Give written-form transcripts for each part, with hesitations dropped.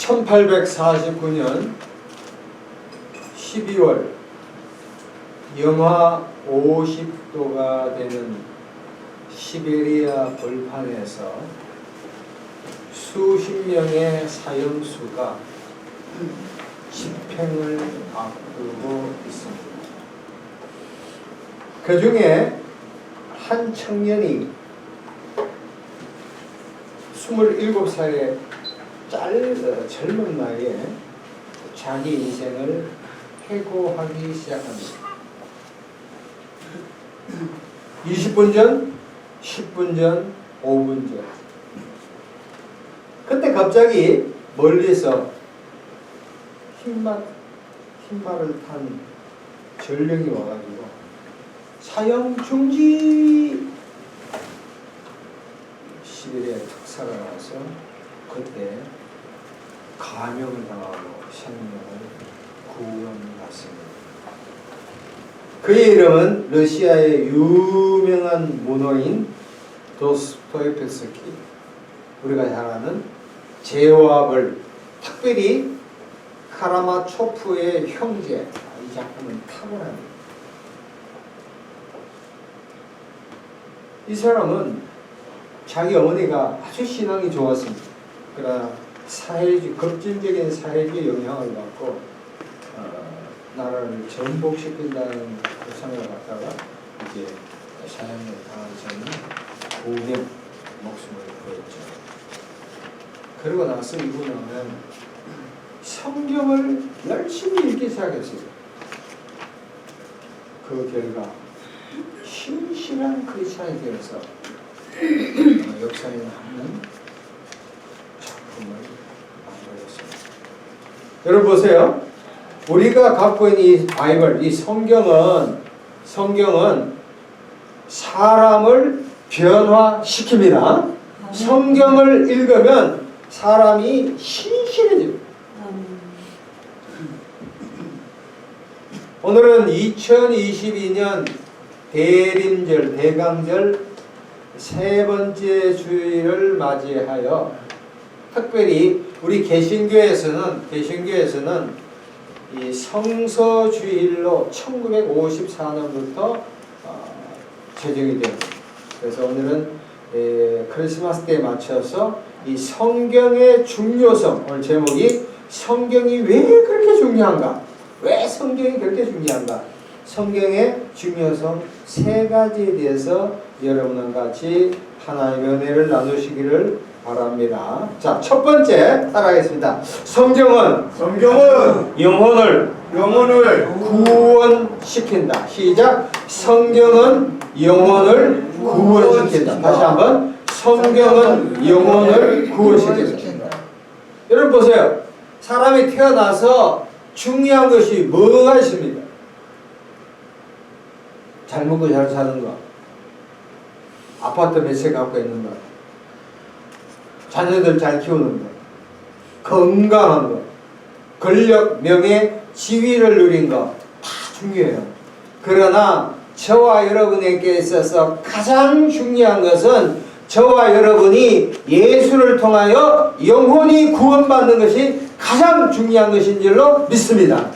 1849년 12월 영하 50도가 되는 시베리아 벌판에서 수십 명의 사형수가 집행을 앞두고 있습니다. 그 중에 한 청년이 27살의 젊은 나이에 자기 인생을 해고하기 시작합니다. 20분 전, 10분 전, 5분 전. 그때 갑자기 멀리서 흰말을 탄 전령이 와가지고 사형 중지! 시베리아 특사가 나와서 그때 감형을 당하고 생명을 구원받습니다. 그의 이름은 러시아의 유명한 문호인 도스토옙스키, 우리가 잘 아는 죄와 벌, 특별히 카라마초프의 형제, 이 작품은 탁월합니다. 이 사람은 자기 어머니가 아주 신앙이 좋았습니다. 그러나 급진적인 사회주의 영향을 받고 나라를 전복시킨다는 생각을 갖다가 이제 사형을 당한 저는 5명 목숨을 구했죠. 그러고 나서 이분은 성경을 열심히 읽기 시작했어요. 그 결과 신실한 크리스찬이 되어서 역사에 남는 작품을 만들었습니다. 여러분 보세요. 우리가 갖고 있는 이 바이블, 이 성경은 사람을 변화시킵니다. 성경을 읽으면 사람이 신실해집니다. 오늘은 2022년 대강절 세 번째 주일을 맞이하여 특별히 우리 개신교에서는 이 성서주일로 1954년부터 제정이 됩니다. 그래서 오늘은 크리스마스 때에 맞춰서 이 성경의 중요성, 오늘 제목이 성경이 왜 그렇게 중요한가? 왜 성경이 그렇게 중요한가? 성경의 중요성 세 가지에 대해서 여러분과 같이 하나님의 은혜를 나누시기를 바랍니다. 자, 첫 번째 따라하겠습니다. 성경은 영혼을 구원시킨다. 시작. 성경은 영혼을 구원시킨다. 다시 한번. 성경은 영혼을 구원시킨다. 여러분 보세요. 사람이 태어나서 중요한 것이 뭐가 있습니까? 잘 먹고 잘 사는 거, 아파트 몇 채 갖고 있는 거, 자녀들 잘 키우는 거, 건강한 거, 권력, 명예, 지위를 누린 거 다 중요해요. 그러나 저와 여러분에게 있어서 가장 중요한 것은 저와 여러분이 예수를 통하여 영혼이 구원받는 것이 가장 중요한 것인 줄로 믿습니다.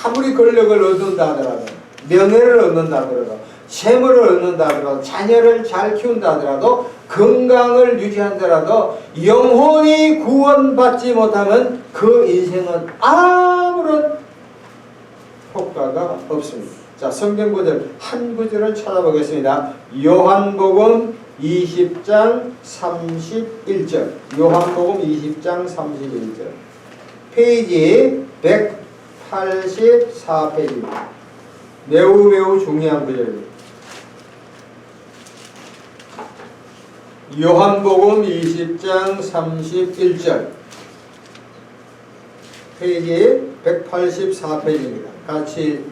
아무리 권력을 얻는다 하더라도, 명예를 얻는다 하더라도, 재물을 얻는다 하더라도, 자녀를 잘 키운다 하더라도, 건강을 유지한다라도 영혼이 구원받지 못하면 그 인생은 아무런 효과가 없습니다. 자, 성경 구절 한 구절을 찾아보겠습니다. 요한복음 20장 31절. 요한복음 20장 31절. 페이지 184페이지입니다. 매우 중요한 구절입니다. 요한복음 20장 31절. 페이지 184페이지입니다. 같이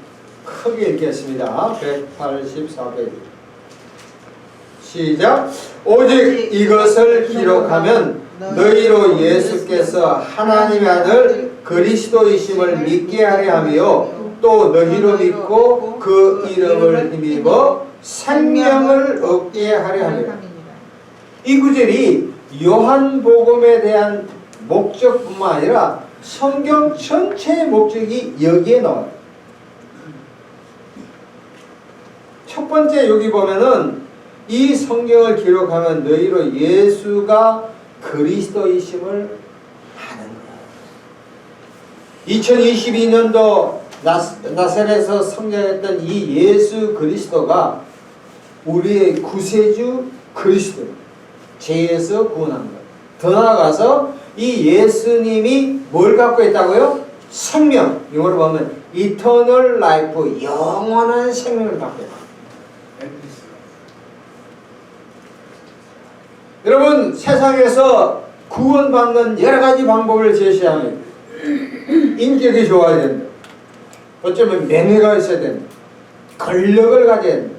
크게 읽겠습니다. 184페이지. 시작. 오직 이것을 기록하면 너희로 예수께서 하나님의 아들 그리스도이심을 믿게 하려 하며 또 너희로 믿고 그 이름을 힘입어 생명을 얻게 하려 함이라. 이 구절이 요한복음에 대한 목적뿐만 아니라 성경 전체의 목적이 여기에 나와요. 첫 번째 여기 보면은 이 성경을 기록하면 너희로 예수가 그리스도이심을 아는 거예요. 2022년도 나사렛에서 성장했던 이 예수 그리스도가 우리의 구세주 그리스도, 죄에서 구원한 거예요. 더 나아가서 이 예수님이 뭘 갖고 있다고요? 생명, 영어로 보면 eternal life, 영원한 생명을 갖고 있다. 여러분, 세상에서 구원받는 여러 가지 방법을 제시하면 인격이 좋아야 된다. 어쩌면 명예가 있어야 된다. 권력을 가져야 된다.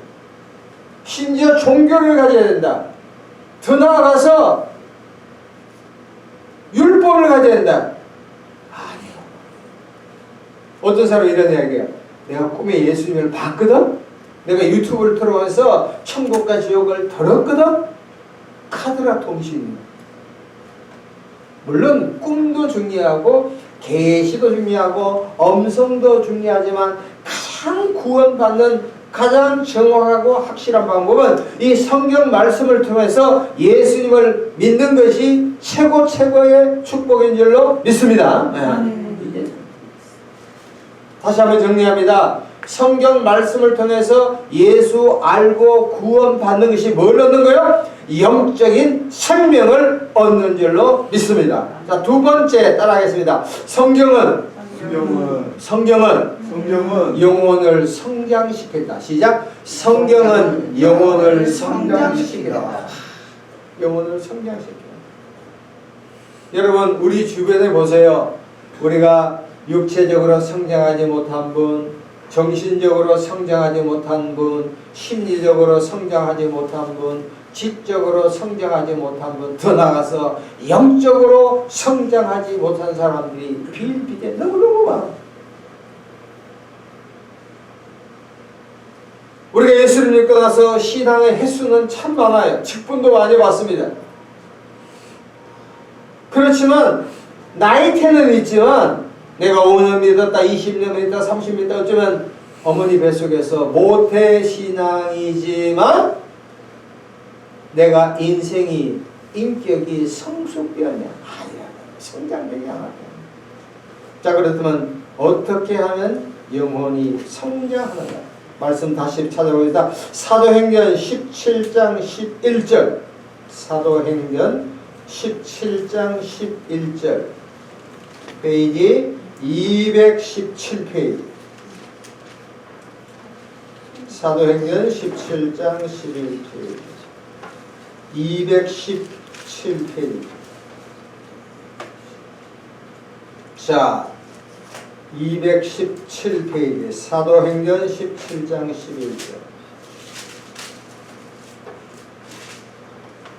심지어 종교를 가져야 된다. 더 나아가서 율법을 가져야 된다. 아니요. 어떤 사람이 이런 이야기야. 내가 꿈에 예수님을 봤거든? 내가 유튜브를 틀어보면서 천국과 지옥을 들었거든? 카드라 통신. 물론 꿈도 중요하고 계시도 중요하고 음성도 중요하지만 가장 구원받는 가장 정확하고 확실한 방법은 이 성경 말씀을 통해서 예수님을 믿는 것이 최고의 축복인 줄로 믿습니다. 네. 다시 한번 정리합니다. 성경 말씀을 통해서 예수 알고 구원받는 것이 뭘 얻는 거예요? 영적인 생명을 얻는 줄로 믿습니다. 자, 두 번째 따라하겠습니다. 성경은 영혼을 성장시킨다. 시작. 성경은 영혼을 성장시킨다. 영혼을 성장시킨다. 여러분, 우리 주변에 보세요. 우리가 육체적으로 성장하지 못한 분, 정신적으로 성장하지 못한 분, 심리적으로 성장하지 못한 분, 지적으로 성장하지 못한 분, 더 나아가서 영적으로 성장하지 못한 사람들이 비일비재 너무너무 많아요. 우리가 예수를 믿고 나서 신앙의 횟수는 참 많아요. 직분도 많이 받습니다. 그렇지만 나이테는 있지만 내가 5년 믿었다, 20년 믿었다, 30년 믿었다, 어쩌면 어머니 뱃속에서 모태신앙이지만 내가 인생이 인격이 성숙되었냐? 아니야. 성장되지 않았다. 자, 그렇다면 어떻게 하면 영혼이 성장하는가? 말씀 다시 찾아보겠습니다. 사도행전 17장 11절. 사도행전 17장 11절. 페이지 217페이지. 사도행전 17장 11페이지. 217페이지. 자, 217페이지. 사도행전 17장 11절.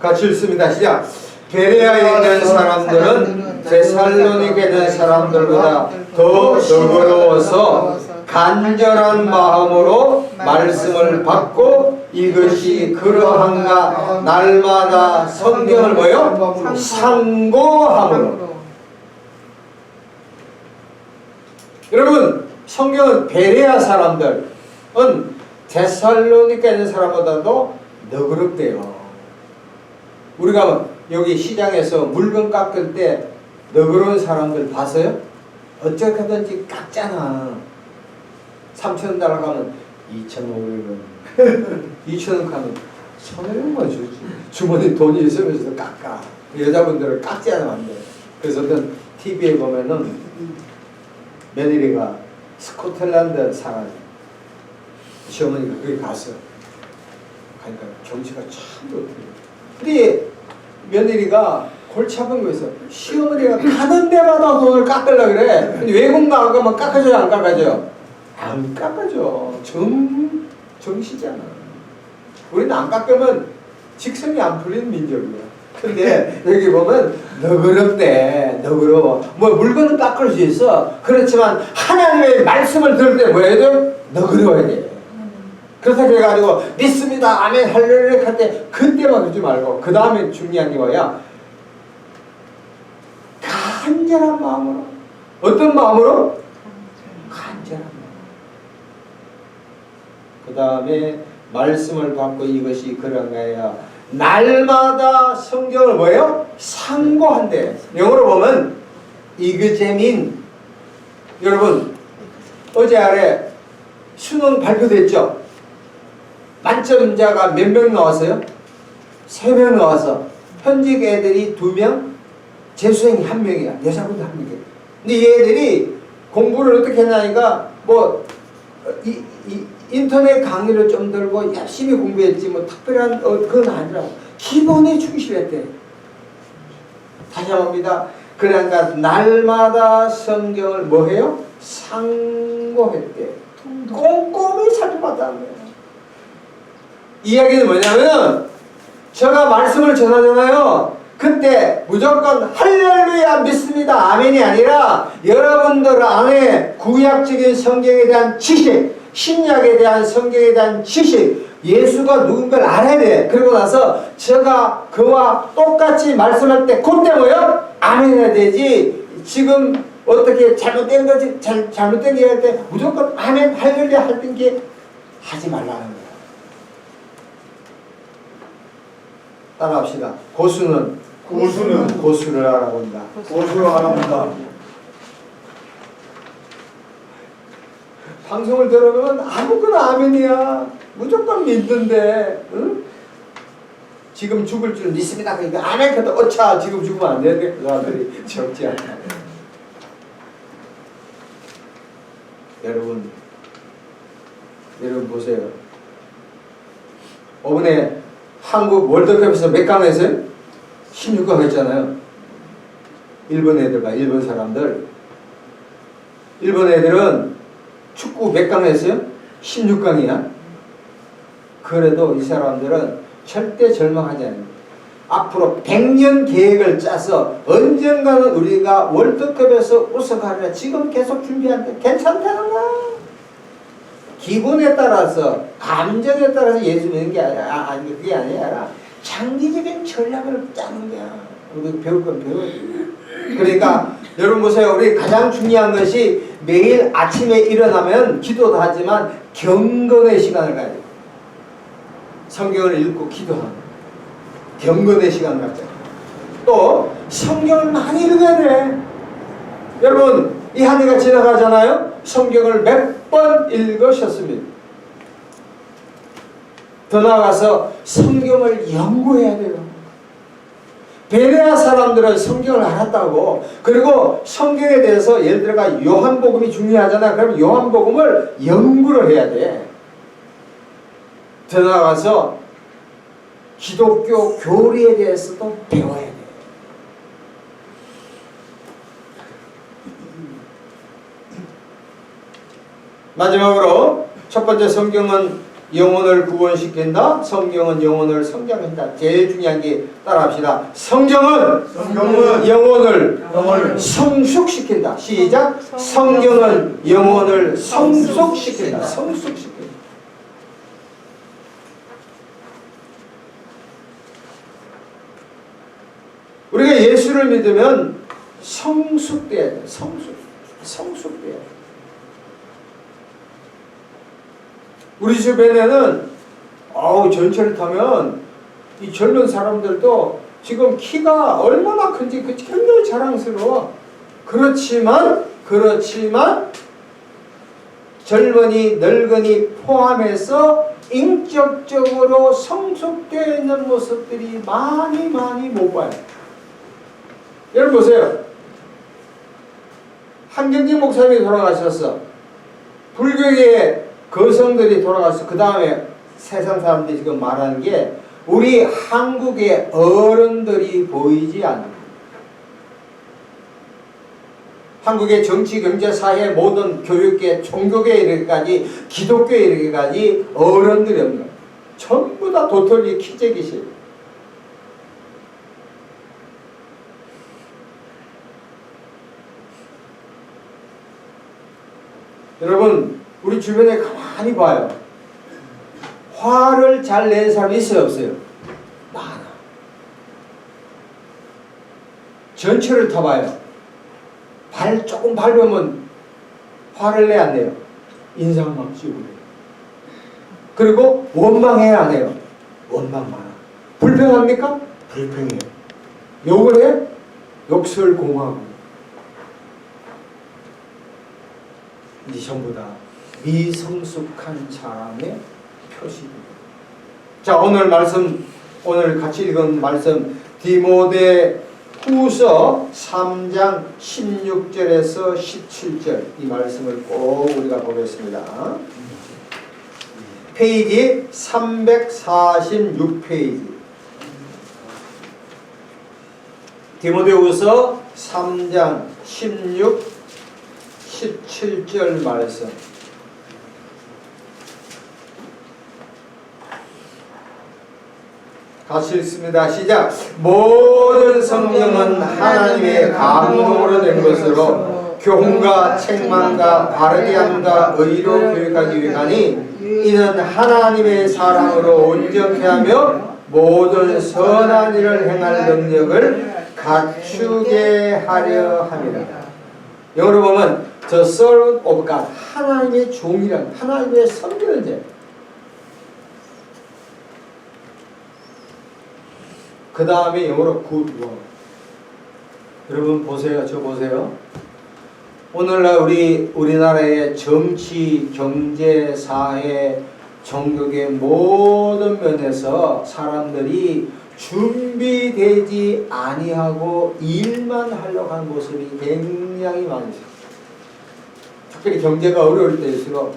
같이 읽습니다. 시작. 베레아에 있는 사람들은 데살로니가에 있는 사람들보다 더 너그러워서 간절한 마음으로 말씀을 받고 이것이 그러한가 날마다 성경을 뭐요? 상고함으로. 여러분, 성경은 베레아 사람들은 데살로니가에 있는 사람보다도 너그럽대요. 우리가 여기 시장에서 물건 깎을 때 너그러운 사람들 봤어요? 어떻게든지 깎잖아. 3,000원 달라고 하면 2,500원 2,000원 하면 1,500원만 주지. 주머니 돈이 있으면서도 깎아. 여자분들을 깎지 않으면 안 돼. 그래서 어떤 TV에 보면은 며느리가 스코틀랜드 사가지고 시어머니가 거기 갔어. 그러니까 경치가 참 좋대요. 근데 며느리가 골치 아픈 거에서 시어머니가 가는 데마다 돈을 깎으려고 그래. 근데 외국 나가면 깎아줘요, 안 깎아줘요? 안 깎아줘. 정시잖아. 우리는 안 깎으면 직성이 안 풀리는 민족이야. 근데 여기 보면 너그럽대. 너그러워. 뭐 물건은 깎을 수 있어. 그렇지만 하나님의 말씀을 들을 때 뭐 해야 돼? 너그러워야 돼. 그렇다고 해가지고 믿습니다 아멘 할렐루야 할 때 그때만 그러지 말고 그 다음에 중요한 게 뭐야? 간절한 마음으로. 어떤 마음으로? 간절한 마음. 그 다음에 말씀을 받고 이것이 그런가요? 날마다 성경을 뭐예요? 상고한대. 영어로 보면 이그제민. 여러분 어제 아래 수능 발표됐죠? 만점자가 몇 명 나왔어요? 3명 나와서 현직 애들이 2명, 재수생이 1명이야. 여자분도 1명이야. 근데 이 애들이 공부를 어떻게 했냐니까 뭐 인터넷 강의를 좀 들고 열심히 공부했지 뭐 특별한 그건 아니라고. 기본에 충실했대. 다시 한번 봅니다. 그러니까 날마다 성경을 뭐 해요? 상고했대. 꼼꼼히 살펴봤다는 거예요. 이야기는 뭐냐면 제가 말씀을 전하잖아요. 그때 무조건 할렐루야 믿습니다 아멘이 아니라 여러분들 안에 구약적인 성경에 대한 지식, 신약에 대한 성경에 대한 지식, 예수가 누군가를 알아야 돼. 그러고 나서 제가 그와 똑같이 말씀할 때 그때 뭐요? 아멘 해야 되지. 지금 어떻게 잘못된 거지, 잘못된 게 할 때 무조건 아멘 할렐루야 할 때 하지 말라는 거야. 따라합시다. 고수는 고수를 알아본다. 고수를 알아본다. 방송을 들어보면 아무거나 아멘이야. 무조건 믿는데, 응? 지금 죽을 줄 믿습니다. 그러니까 아멘 해도 어차 지금 죽으면 안 되는데 그 사람들이 적지 않다. 여러분 보세요. 이번에 한국 월드컵에서 몇 강 했어요? 16강 했잖아요. 일본 사람들. 일본 애들은 축구 몇 강 했어요? 16강이야. 그래도 이 사람들은 절대 절망하지 않아요. 앞으로 100년 계획을 짜서 언젠가는 우리가 월드컵에서 우승하리라. 지금 계속 준비하는데 괜찮다는 거야. 기분에 따라서, 감정에 따라서 예수 믿는 게 아니라, 그게 아니라 장기적인 전략을 짜는 거야. 우리 배울 건 배워야지. 그러니까 여러분 보세요. 우리 가장 중요한 것이 매일 아침에 일어나면 기도도 하지만 경건의 시간을 가야 돼요. 성경을 읽고 기도하는 경건의 시간을 갖자. 또 성경을 많이 읽어야 돼. 여러분 이 한 해가 지나가잖아요. 성경을 몇 번 읽으셨습니다. 더 나아가서 성경을 연구해야 돼요. 베레아 사람들은 성경을 알았다고. 그리고 성경에 대해서 예를 들어가 요한복음이 중요하잖아. 그럼 요한복음을 연구를 해야 돼. 더 나아가서 기독교 교리에 대해서도 배워야 돼. 마지막으로 첫 번째, 성경은 영혼을 구원시킨다. 성경은 영혼을 성장한다. 제일 중요한 게 따라합시다. 성경은 영혼을 성숙시킨다. 시작. 성경은 영혼을 성숙시킨다. 성숙시킨다. 우리가 예수를 믿으면 성숙돼야 돼. 성숙돼야 돼. 우리 주변에는 전철을 타면 이 젊은 사람들도 지금 키가 얼마나 큰지 굉장히 자랑스러워. 그렇지만 젊은이, 늙은이 포함해서 인격적으로 성숙되어 있는 모습들이 많이 못 봐요. 여러분 보세요. 한경진 목사님이 돌아가셨어. 불교계 거성들이 돌아가서 그 다음에 세상 사람들이 지금 말하는 게 우리 한국의 어른들이 보이지 않는, 한국의 정치, 경제, 사회, 모든 교육계, 종교계에 이르기까지, 기독교에 이르기까지 어른들이 없는 거예요. 전부 다 도토리 키재기식. 여러분 우리 주변에 가만히 봐요. 화를 잘 내는 사람이 있어요, 없어요? 많아. 전철을 타봐요. 발 조금 밟으면 화를 내 안 내요? 인상 막 찌우고. 그리고 원망해야 안 해요? 원망 많아. 불평합니까? 불평해요. 욕을 해? 욕설공하고. 이 전부 다 미성숙한 사람의 표시입니다. 자, 오늘 같이 읽은 말씀 디모데 후서 3장 16절에서 17절 이 말씀을 꼭 우리가 보겠습니다. 페이지 346페이지 디모데후서 3장 16, 17절 말씀. 같이 읽습니다. 시작. 모든 성령은 하나님의 감동으로 된 것으로 교훈과 책망과 바르게 함과 의로 교육하기 위하니 이는 하나님의 사랑으로 온전케 하며 모든 선한 일을 행할 능력을 갖추게 하려 함이라. 영어로 보면 The servant of God, 하나님의 종이란, 하나님의 섬기는 자. 그 다음에 영어로 good work. 여러분 보세요. 저 보세요. 오늘날 우리나라의 정치, 경제, 사회, 종교의 모든 면에서 사람들이 준비되지 아니하고 일만 하려고 하는 모습이 굉장히 많습니다. 특별히 경제가 어려울 때일수록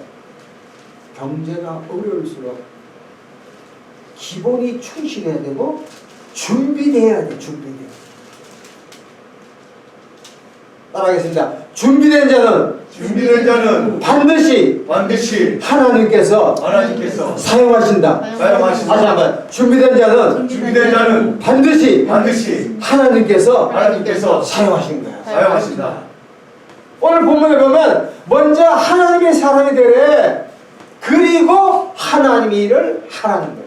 기본이 충실해야 되고 준비돼야 돼. 따라하겠습니다. 준비된 자는 반드시 하나님께서 사용하신다. 다시 한번. 준비된 자는 반드시 하나님께서 사용하신 거야. 오늘 본문에 보면 먼저 하나님의 사람이 되래. 그리고 하나님의 일을 하라는 거예요.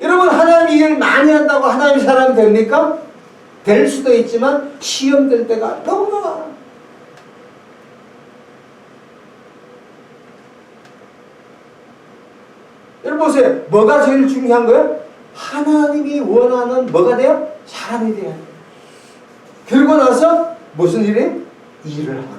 여러분 하나님의 일을 많이 한다고 하나님의 사람이 됩니까? 될 수도 있지만 시험 될 때가 너무나 많아. 여러분 보세요. 뭐가 제일 중요한 거예요? 하나님이 원하는 뭐가 돼요? 사람이 돼야 돼요. 그러고 나서 무슨 일이에요? 일을 하는 거예요.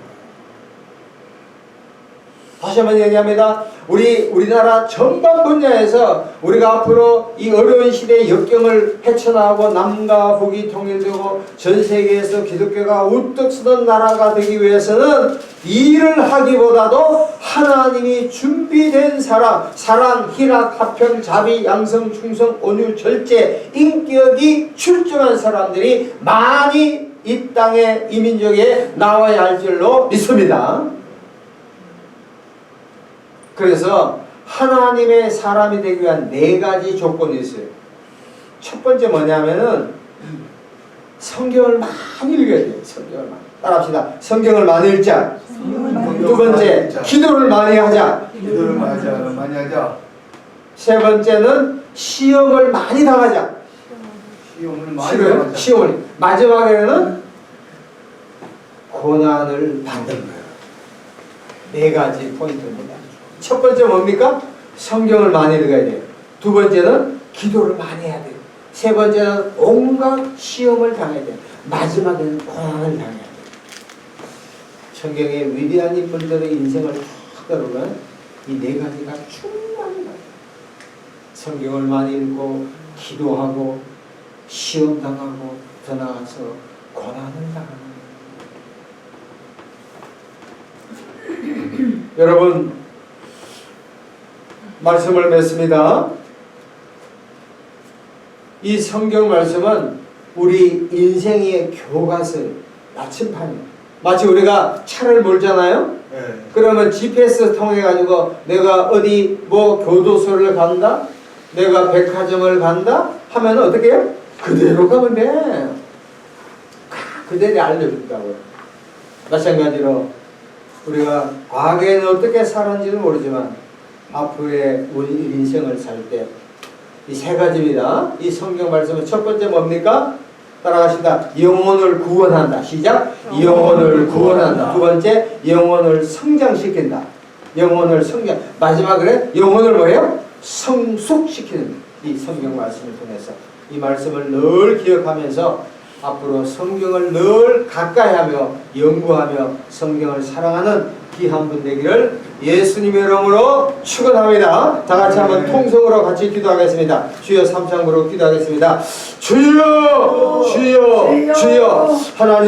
다시 한번 얘기합니다. 우리나라 전반 분야에서 우리가 앞으로 이 어려운 시대의 역경을 헤쳐나가고 남과 북이 통일되고 전 세계에서 기독교가 우뚝 서던 나라가 되기 위해서는 일을 하기보다도 하나님이 준비된 사람, 사랑, 희락, 화평, 자비, 양성, 충성, 온유, 절제, 인격이 출중한 사람들이 많이 이 땅에 이 민족에 나와야 할 줄로 믿습니다. 그래서 하나님의 사람이 되기 위한 4가지 조건이 있어요. 첫 번째 뭐냐면은 성경을 많이 읽어야 돼요. 성경을 많이. 따라합시다. 성경을 많이 읽자. 두 번째, 기도를 많이 하자. 세 번째는 시험을 많이 당하자. 시험을. 마지막에는 고난을 받는 거예요. 4가지 포인트입니다. 첫 번째 뭡니까? 성경을 많이 읽어야 돼요. 두 번째는 기도를 많이 해야 돼요. 세 번째는 온갖 시험을 당해야 돼요. 마지막에는 고난을 당해야 돼요. 성경의 위대한 인물들의 인생을 쭉 들어보면 이 4가지가 충분히 나요. 성경을 많이 읽고 기도하고 시험 당하고 더 나아가서 고난을 당하는 거예요. 여러분 말씀을 맺습니다. 이 성경 말씀은 우리 인생의 교과서, 나침판이에요. 마치 우리가 차를 몰잖아요. 그러면 GPS 통해 가지고 내가 어디 뭐 교도소를 간다, 내가 백화점을 간다 하면 어떻게 해요? 그대로 가면 돼. 그대로 알려준다고요. 마찬가지로 우리가 과거에는 어떻게 살았는지는 모르지만 앞으로의 우리 인생을 살 때 이 3가지입니다. 이 성경 말씀은 첫 번째 뭡니까? 따라가시다. 영혼을 구원한다. 시작. 영혼을 구원한다. 두 번째, 영혼을 성장시킨다. 영혼을 성장. 마지막으로 영혼을 뭐예요? 성숙시키는 이 성경 말씀을 통해서 이 말씀을 늘 기억하면서 앞으로 성경을 늘 가까이하며 연구하며 성경을 사랑하는 귀한 분 되기를 예수님의 이름으로 축원합니다. 다 같이 한번 통성으로 같이 기도하겠습니다. 주여 삼창으로 기도하겠습니다. 주여 주여 주여 하나님